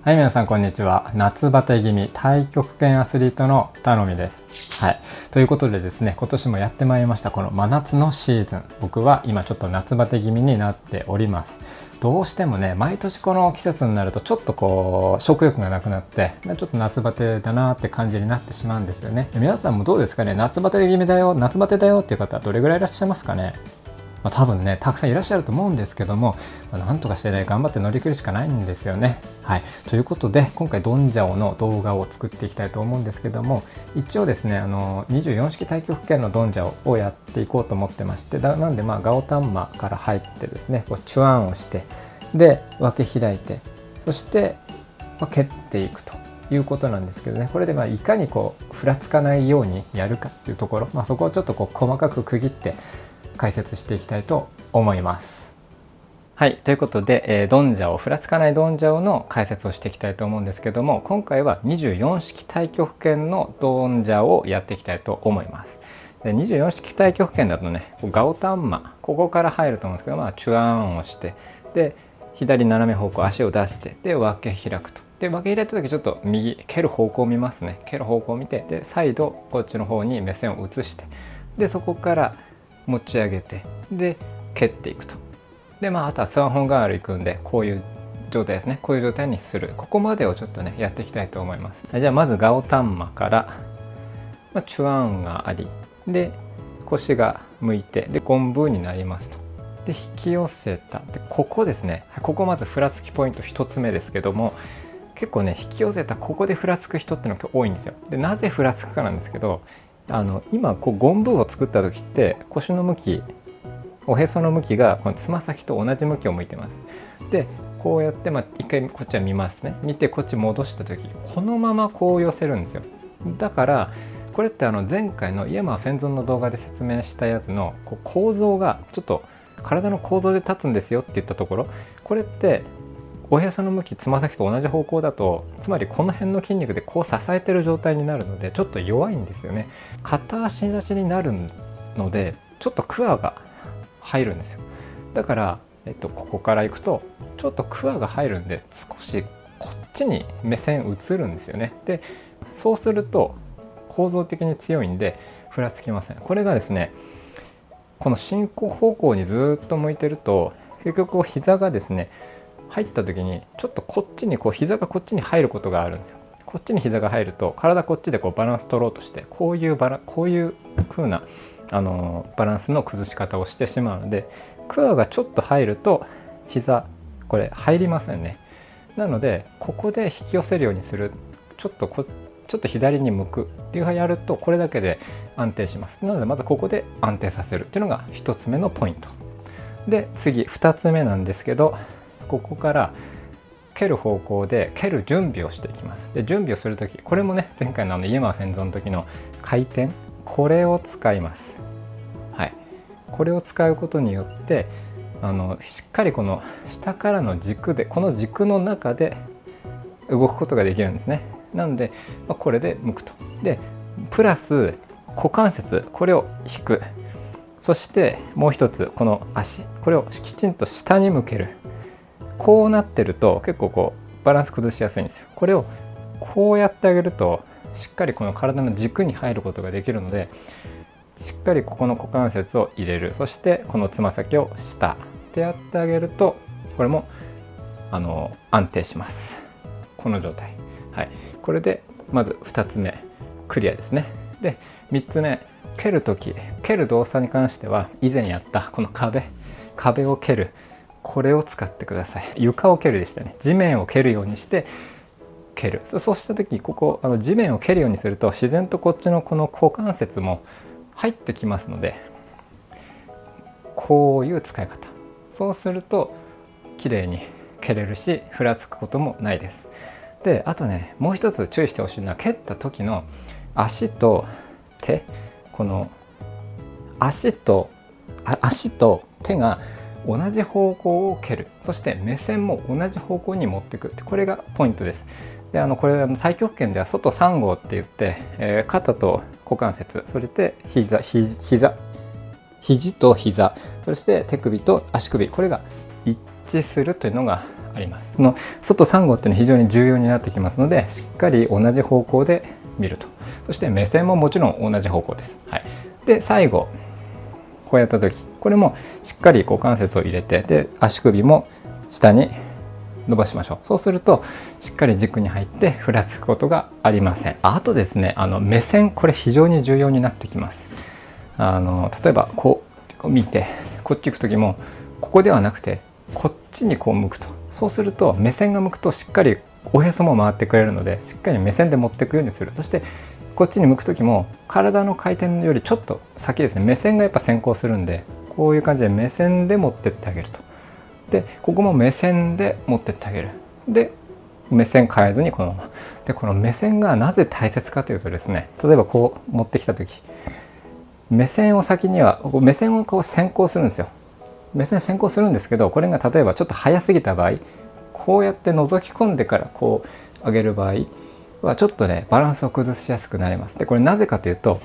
はい、皆さんこんにちは。夏バテ気味太極拳アスリートのたのみです。はい、ということでですね、今年もやってまいりましたこの真夏のシーズン。僕は今ちょっと夏バテ気味になっております。どうしてもね、毎年この季節になるとちょっとこう食欲がなくなってちょっと夏バテだなって感じになってしまうんですよね。皆さんもどうですかね。夏バテ気味だよ、夏バテだよっていう方どれぐらいいらっしゃいますかね。多分ね、たくさんいらっしゃると思うんですけども、なんとかしてね、頑張って乗り切るしかないんですよね。はい、ということで今回ドンジャオの動画を作っていきたいと思うんですけども、一応ですね24式太極拳のドンジャオをやっていこうと思ってまして、なんでガオタンマから入ってですね、こうチュアンをしてで分け開いて、そして蹴っていくということなんですけどね、これでいかにこうふらつかないようにやるかっていうところ、そこをちょっとこう細かく区切って解説していきたいと思います。はい、ということで、ドンジャオ、ふらつかないドンジャオの解説をしていきたいと思うんですけども、今回は24式太極拳のドンジャオをやっていきたいと思います。で24式太極拳だとね、ガオタンマ、ここから入ると思うんですけど、チュアンをしてで左斜め方向足を出してで分け開くと。で分け開いた時ちょっと右蹴る方向を見ますね。蹴る方向を見て、で再度こっちの方に目線を移して、でそこから持ち上げてで蹴っていくと。であとはスワンホンガールいくんで、こういう状態ですね。こういう状態にする、ここまでをちょっとねやっていきたいと思います。じゃあまずガオタンマから、チュアンがありで腰が向いてでゴンブーになりますと。で引き寄せた。でここですね、ここまずふらつきポイント1つ目ですけども、結構ね引き寄せたここでふらつく人ってのが多いんですよ。でなぜふらつくかなんですけど、今こうゴンブーを作った時って腰の向き、おへその向きがこのつま先と同じ向きを向いてます。でこうやって一回こっちは見ますね。見てこっち戻した時このままこう寄せるんですよ。だからこれって前回のイエマーフェンゾンの動画で説明したやつのこう構造がちょっと体の構造で立つんですよって言ったところ、これっておへその向きつま先と同じ方向だと、つまりこの辺の筋肉でこう支えてる状態になるのでちょっと弱いんですよね。片足立ちになるのでちょっとクワが入るんですよ。だから、ここから行くとちょっとクワが入るんで少しこっちに目線移るんですよね。でそうすると構造的に強いんでふらつきません。これがですね、この進行方向にずっと向いてると結局膝がですね入った時にちょっとこっちに膝がこっちに入ることがあるんですよ。こっちに膝が入ると体こっちでバランス取ろうとしてこういう風なバランスの崩し方をしてしまうので、クワがちょっと入ると膝これ入りませんね。なのでここで引き寄せるようにする、ちょっと左に向くっていうふうにやるとこれだけで安定します。なのでまずここで安定させるっていうのが1つ目のポイントで、次2つ目なんですけど、ここから蹴る方向で蹴る準備をしていきます。で準備をするとき、これもね前回のイエマーフェンゾンの時の回転、これを使います。はい、これを使うことによってしっかりこの下からの軸で、この軸の中で動くことができるんですね。なので、これで向くと。でプラス股関節、これを引く。そしてもう一つこの足、これをきちんと下に向ける。こうなってると結構バランス崩しやすいんですよ。これをこうやってあげるとしっかりこの体の軸に入ることができるので、しっかりここの股関節を入れる。そしてこのつま先を下ってやってあげると、これも安定します。この状態。はい、これでまず2つ目クリアですね。で3つ目、蹴る時、蹴る動作に関しては以前やったこの壁を蹴る、これを使ってください。床を蹴るでしたね。地面を蹴るようにして蹴る。そうした時ここ地面を蹴るようにすると自然とこっちのこの股関節も入ってきますので、こういう使い方。そうすると綺麗に蹴れるしふらつくこともないです。であとね、もう一つ注意してほしいのは、蹴った時の足と手、この足と手が同じ方向を蹴る。そして目線も同じ方向に持っていく。これがポイントです。でこれ太極拳では外3号って言って、肩と股関節、それで肘と膝、そして手首と足首、これが一致するというのがあります。この外3号っていうのは非常に重要になってきますので、しっかり同じ方向で見ると。そして目線ももちろん同じ方向です。はい、で最後こうやった時、これもしっかり股関節を入れて、で足首も下に伸ばしましょう。そうするとしっかり軸に入ってふらつくことがありません。あとですね、目線、これ非常に重要になってきます。例えばこう見てこっち行く時もここではなくてこっちにこう向くと。そうすると目線が向くとしっかりおへそも回ってくれるので、しっかり目線で持っていくようにする。そしてこっちに向く時も体の回転よりちょっと先ですね。目線がやっぱ先行するんで、こういう感じで目線で持ってってあげると。でここも目線で持ってってあげる。で目線変えずにこのままで、この目線がなぜ大切かというとですね、例えばこう持ってきた時、目線を先には目線をこう先行するんですよ。目線先行するんですけど、これが例えばちょっと早すぎた場合、こうやって覗き込んでからこう上げる場合はちょっとねバランスを崩しやすくなります。でこれなぜかというと、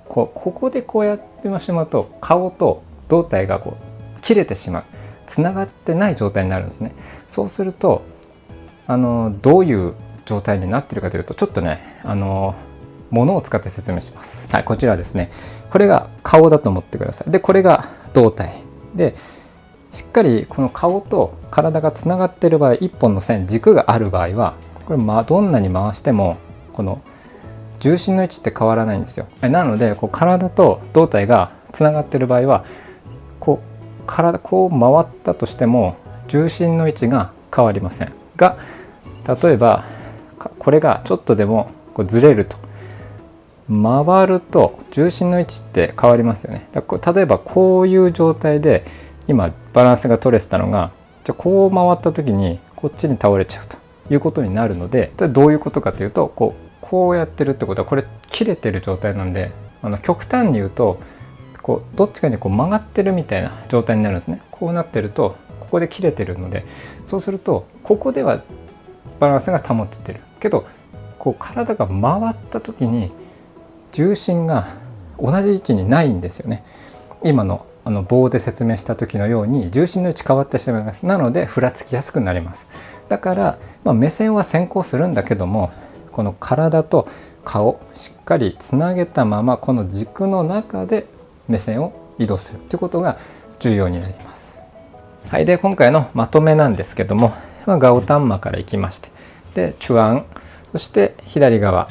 ここでこうやってしまうと顔と胴体がこう切れてしまう、つながってない状態になるんですね。そうするとどういう状態になっているかというと、ちょっとねものを使って説明します。はい、こちらですね。これが顔だと思ってください。でこれが胴体で、しっかりこの顔と体がつながっている場合、一本の線軸がある場合はこれどんなに回してもこの重心の位置って変わらないんですよ。なのでこう体と胴体がつながっている場合はこう体こう回ったとしても重心の位置が変わりませんが、例えばこれがちょっとでもこうずれると、回ると重心の位置って変わりますよね。例えばこういう状態で今バランスが取れてたのが、じゃこう回った時にこっちに倒れちゃうということになるので、どういうことかというと、こうやってるってことはこれ切れてる状態なんで、極端に言うとどっちかに曲がってるみたいな状態になるんですね。こうなってるとここで切れてるので、そうするとここではバランスが保ってるけど、体が回った時に重心が同じ位置にないんですよね。今の棒で説明した時のように重心の位置変わってしまいます。なのでふらつきやすくなります。だから、目線は先行するんだけども、この体と顔しっかりつなげたままこの軸の中で目線を移動するということが重要になります。はい、で今回のまとめなんですけども、ガオタンマからいきまして、でチュアン、そして左側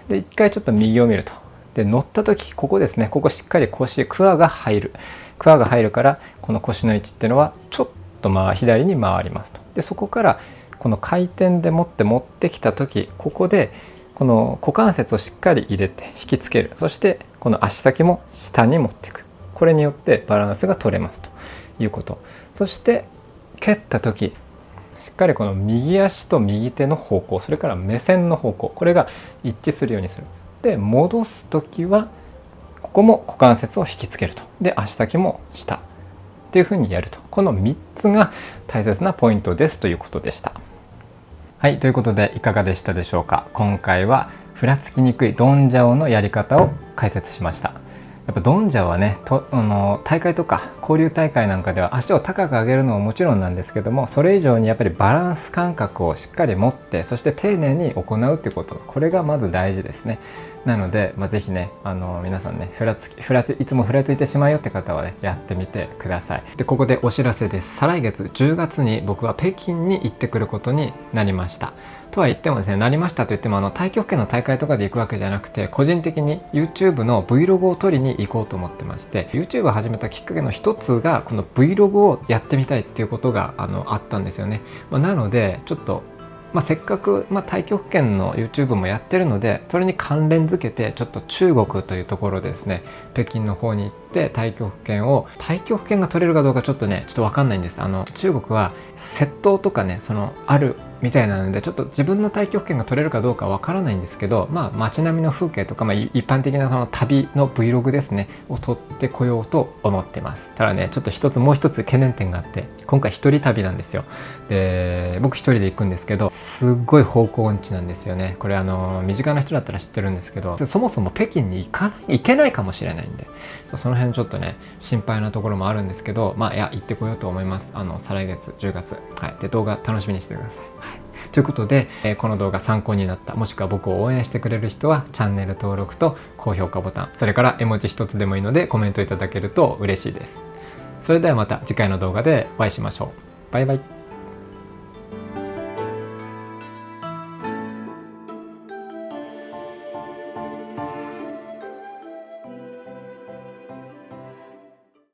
で一回ちょっと右を見ると、で乗った時ここですね、ここしっかり腰クワが入るからこの腰の位置っていうのはちょっと左に回りますと。でそこからこの回転で持ってきた時、ここでこの股関節をしっかり入れて引きつける。そしてこの足先も下に持っていく。これによってバランスが取れますということ。そして蹴った時、しっかりこの右足と右手の方向、それから目線の方向、これが一致するようにする。で戻す時はここも股関節を引きつけると。で足先も下っていう風にやると。この3つが大切なポイントですということでした。はい、ということでいかがでしたでしょうか。今回はふらつきにくいドンジャオのやり方を解説しました。やっぱドンジャオはね、大会とか交流大会なんかでは足を高く上げるのももちろんなんですけども、それ以上にやっぱりバランス感覚をしっかり持って、そして丁寧に行うっていうこと、これがまず大事ですね。なので、ぜひね、皆さんね、いつもふらついてしまうよって方はね、やってみてください。でここでお知らせです。再来月10月に僕は北京に行ってくることになりました。とは言ってもですね、なりましたと言っても太極拳の大会とかで行くわけじゃなくて、個人的に YouTube の Vlog を撮りに行こうと思ってまして、 YouTube を始めたきっかけの一つがこの Vlog をやってみたいっていうことがあったんですよね。なのでちょっとせっかく太極拳の YouTube もやってるので、それに関連づけてちょっと中国というところでですね、北京の方に行って太極拳が取れるかどうかちょっと分かんないんです。中国は窃盗とかね、あるみたいなので、ちょっと自分の太極拳が取れるかどうかわからないんですけど、街並みの風景とか、一般的なその旅の Vlog ですねを撮ってこようと思ってます。ただね、ちょっともう一つ懸念点があって、今回一人旅なんですよ。で、僕一人で行くんですけど、すっごい方向音痴なんですよね。これ身近な人だったら知ってるんですけど、そもそも北京に行けないかもしれないんで、その辺ちょっとね心配なところもあるんですけど、いや行ってこようと思います。再来月10月、はい、で動画楽しみにしてください。はい、ということで、この動画参考になった、もしくは僕を応援してくれる人はチャンネル登録と高評価ボタン、それから絵文字一つでもいいのでコメントいただけると嬉しいです。それではまた次回の動画でお会いしましょう。バイバイ。